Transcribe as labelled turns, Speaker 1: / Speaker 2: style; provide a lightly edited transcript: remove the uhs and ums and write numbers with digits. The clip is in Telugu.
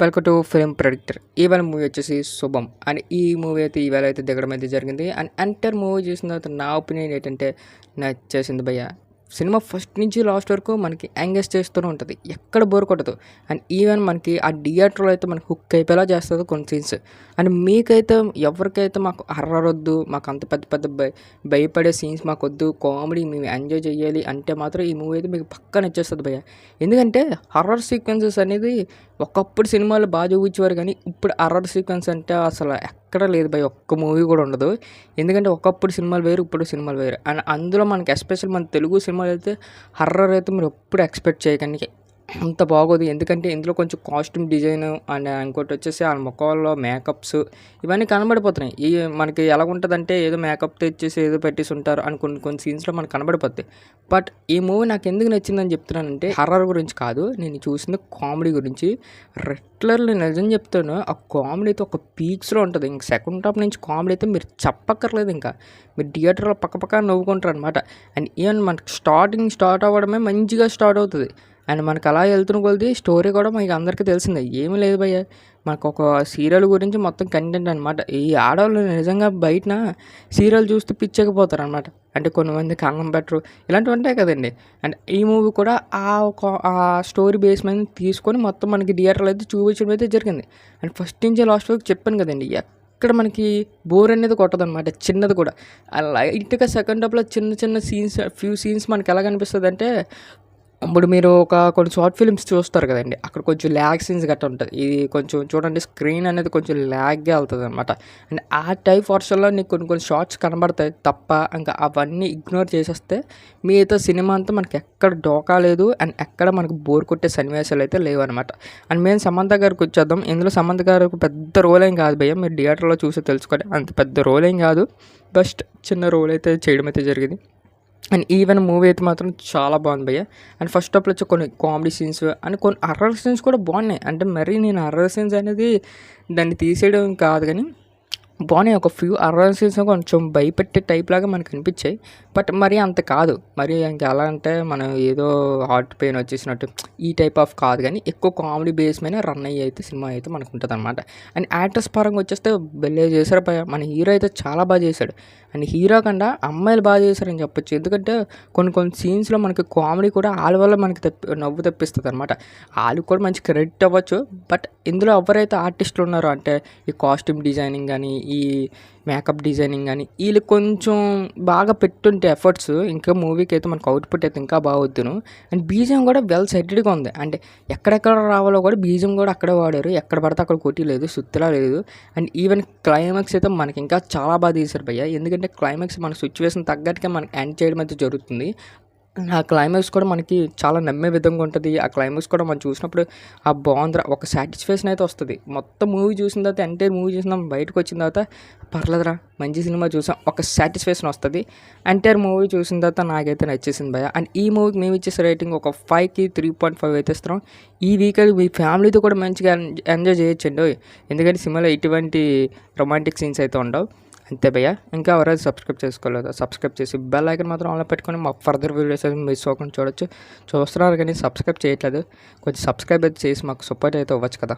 Speaker 1: Welcome to film predictor. ఇవాళ మూవీ వచ్చేసి శుభం అండ్ ఈ మూవీ అయితే ఈవేళ అయితే దిగడం అయితే జరిగింది. అండ్ ఎంటర్ మూవీ చూసిన తర్వాత నా ఒపీనియన్ ఏంటంటే నచ్చేసింది భయ్య. సినిమా ఫస్ట్ నుంచి లాస్ట్ వరకు మనకి ఎంగేజ్ చేస్తూనే ఉంటుంది, ఎక్కడ బోర్ కొట్టదు. అండ్ ఈవెన్ మనకి ఆ థియేటర్లో అయితే మనకి హుక్ అయిపోయేలా చేస్తుంది కొన్ని సీన్స్. అండ్ మీకైతే ఎవరికైతే మాకు హర్రర్ వద్దు, మాకు అంత పెద్ద పెద్ద భయపడే సీన్స్ మాకు వద్దు, కామెడీ మేము ఎంజాయ్ చేయాలి అంటే మాత్రం ఈ మూవీ అయితే మీకు పక్కా నచ్చేస్తుంది భయ్య. ఎందుకంటే హర్రర్ సీక్వెన్సెస్ అనేది ఒకప్పుడు సినిమాలు బాగా చూపించేవారు, కానీ ఇప్పుడు హర్రర్ సీక్వెన్స్ అంటే అసలు ఎక్కడ లేదు భయ్య, ఒక్క మూవీ కూడా ఉండదు. ఎందుకంటే ఒకప్పుడు సినిమాలు వేరు, ఇప్పుడు సినిమాలు వేరు. అండ్ అందులో మనకి ఎస్పెషల్ మన తెలుగు సినిమాలు అయితే హర్రర్ అయితే మీరు ఎప్పుడు ఎక్స్పెక్ట్ చేయకండి, అంత బాగోదు. ఎందుకంటే ఇందులో కొంచెం కాస్ట్యూమ్ డిజైన్ అండ్ ఇంకోటి వచ్చేసి ఆ ముఖంలో మేకప్స్ ఇవన్నీ కనబడిపోతున్నాయి. ఈ మనకి ఎలా ఉంటుందంటే ఏదో మేకప్ తెచ్చేసి ఏదో పెట్టేసి ఉంటారు అని కొన్ని సీన్స్లో మనకు కనబడిపోతాయి. బట్ ఈ మూవీ నాకు ఎందుకు నచ్చిందని చెప్తున్నానంటే హర్రర్ గురించి కాదు, నేను చూసింది కామెడీ గురించి. రెట్లర్లు నిజం చెప్తాను, ఆ కామెడీ అయితే ఒక పీక్స్లో ఉంటుంది. ఇంక సెకండ్ హాఫ్ నుంచి కామెడీ అయితే మీరు చెప్పక్కర్లేదు, ఇంకా మీరు థియేటర్లో పక్క నవ్వుకుంటారు అనమాట. అండ్ ఈవెన్ మనకి స్టార్ట్ అవ్వడమే మంచిగా స్టార్ట్ అవుతుంది. అండ్ మనకు అలా వెళ్తున్న కొలది స్టోరీ కూడా మీకు అందరికీ తెలిసిందే, ఏమీ లేదు భయ్య. మనకు ఒక సీరియల్ గురించి మొత్తం కంటెంట్ అనమాట. ఈ ఆడవాళ్ళు నిజంగా బయటన సీరియల్ చూస్తూ పిచ్చకపోతారు అనమాట. అంటే కొంతమందికి అన్నం పెట్టరు, ఇలాంటివి ఉంటాయి కదండి. అండ్ ఈ మూవీ కూడా ఆ స్టోరీ బేస్ మీద తీసుకొని మొత్తం మనకి థియేటర్లో అయితే చూపించడం అయితే జరిగింది. అండ్ ఫస్ట్ నుంచి లాస్ట్ వరకు చెప్పాను కదండి, ఇక్కడ మనకి బోర్ అనేది కొట్టదు అనమాట, చిన్నది కూడా. లైట్గా సెకండ్ హాఫ్లో చిన్న ఫ్యూ సీన్స్ మనకి ఎలా కనిపిస్తుంది అంటే, ఇప్పుడు మీరు కొన్ని షార్ట్ ఫిల్మ్స్ చూస్తారు కదండి, అక్కడ కొంచెం ల్యాగ్ సీన్స్ గట్రా ఉంటుంది. ఇది కొంచెం చూడండి, స్క్రీన్ అనేది కొంచెం ల్యాగ్గా వెళ్తుంది అనమాట. అండ్ ఆ టైప్ వర్షన్లో నీకు కొన్ని షార్ట్స్ కనబడతాయి తప్ప, ఇంకా అవన్నీ ఇగ్నోర్ చేసేస్తే మిగతా సినిమా అంతా మనకి ఎక్కడ డోకా లేదు. అండ్ ఎక్కడ మనకు బోర్ కొట్టే సన్నివేశాలు అయితే లేవు అనమాట. అండ్ మేము సమంత గారికి వచ్చేద్దాం. ఇందులో సమంత గారికి పెద్ద రోల్ ఏం కాదు భయ్య, మీరు థియేటర్లో చూసి తెలుసుకోండి, అంత పెద్ద రోల్ ఏం కాదు, బస్ట్ చిన్న రోల్ అయితే చేయడం అయితే జరిగింది. అండ్ ఈవెన్ మూవీ అయితే మాత్రం చాలా బాగుంది భయ్య. అండ్ ఫస్ట్ హాఫ్లో వచ్చి కొన్ని కామెడీ సీన్స్ అండ్ కొన్ని హర్రర్ సీన్స్ కూడా బాగున్నాయి. అంటే మరీ నేను హర్రర్ సీన్స్ అనేది దాన్ని తీసేయడం కాదు, కానీ బాగున్నాయి. ఒక ఫ్యూ హర్రర్ సీన్స్ కొంచెం భయపెట్టే టైప్ లాగా మనకు అనిపించాయి, బట్ మరీ అంత కాదు. మరి ఇంకా ఎలా అంటే మనం ఏదో హార్ట్ పెయిన్ వచ్చేసినట్టు ఈ టైప్ ఆఫ్ కాదు, కానీ ఎక్కువ కామెడీ బేస్ మీద రన్ అయ్యి అయితే సినిమా అయితే మనకు ఉంటుంది అనమాట. అండ్ యాక్టర్స్ పరంగా వచ్చేస్తే భలే చేశారు భయ్య. మన హీరో అయితే చాలా బాగా చేశాడు. అండ్ హీరో కన్నా అమ్మాయిలు బాగా చేశారని చెప్పొచ్చు. ఎందుకంటే కొన్ని సీన్స్లో మనకి కామెడీ కూడా వాళ్ళ వల్ల మనకి నవ్వు తెప్పిస్తుంది అనమాట. వాళ్ళకి కూడా మంచి క్రెడిట్ అవ్వచ్చు. బట్ ఇందులో ఎవరైతే ఆర్టిస్టులు ఉన్నారో, అంటే ఈ కాస్ట్యూమ్ డిజైనింగ్ కానీ ఈ మేకప్ డిజైనింగ్ కానీ వీళ్ళు కొంచెం బాగా పెట్టుంటే ఎఫర్ట్స్, ఇంకా మూవీకి అయితే మనకు అవుట్పుట్ అయితే ఇంకా బాగొద్దును. అండ్ బీజిఎం కూడా వెల్ సెటెడ్గా ఉంది. అంటే ఎక్కడెక్కడ రావాలో కూడా బీజిఎం కూడా అక్కడే వాడారు, ఎక్కడ పడితే అక్కడ కొట్టి లేదు, సుత్తిలా లేదు. అండ్ ఈవెన్ క్లైమాక్స్ అయితే మనకి ఇంకా చాలా బాగా తీశారు భయ్య. ఎందుకంటే క్లైమాక్స్ మన సిచ్యువేషన్ తగ్గట్టుగా మనకి ఎండ్ చేయడం అయితే జరుగుతుంది. ఆ క్లైమాక్స్ కూడా మనకి చాలా నమ్మే విధంగా ఉంటుంది. ఆ క్లైమాక్స్ కూడా మనం చూసినప్పుడు ఆ బాగుందిరా ఒక సాటిస్ఫాక్షన్ అయితే వస్తుంది. మొత్తం మూవీ చూసిన తర్వాత ఎంటైర్ మూవీ చూసిన బయటకు వచ్చిన తర్వాత పర్లేదురా మంచి సినిమా చూసాం ఒక సాటిస్ఫాక్షన్ వస్తుంది. ఎంటైర్ మూవీ చూసిన తర్వాత నాకైతే నచ్చేసింది భయ్య. అండ్ ఈ మూవీకి మేము ఇచ్చేసే రేటింగ్ ఒక 5కి 3.5 అయితే ఇస్తున్నాం. ఈ వీకెండ్ మీ ఫ్యామిలీతో కూడా మంచిగా ఎంజాయ్ చేయొచ్చండి, ఎందుకంటే సినిమాలో ఎటువంటి రొమాంటిక్ సీన్స్ అయితే ఉండవు. అంతే భయ్య. ఇంకా ఎవరైతే సబ్స్క్రైబ్ చేసుకోలేదు సబ్స్క్రైబ్ చేసి బెల్ ఐకాన్ మాత్రం ఆన్లో పెట్టుకొని మా ఫర్దర్ వీడియోస్ అయితే మిస్ అవ్వకుండా చూస్తున్నారు కానీ సబ్స్క్రైబ్ చేయట్లేదు, కొంచెం సబ్స్క్రైబ్ అయితే చేసి మాకు సపోర్ట్ అయితే ఇవ్వచ్చు కదా.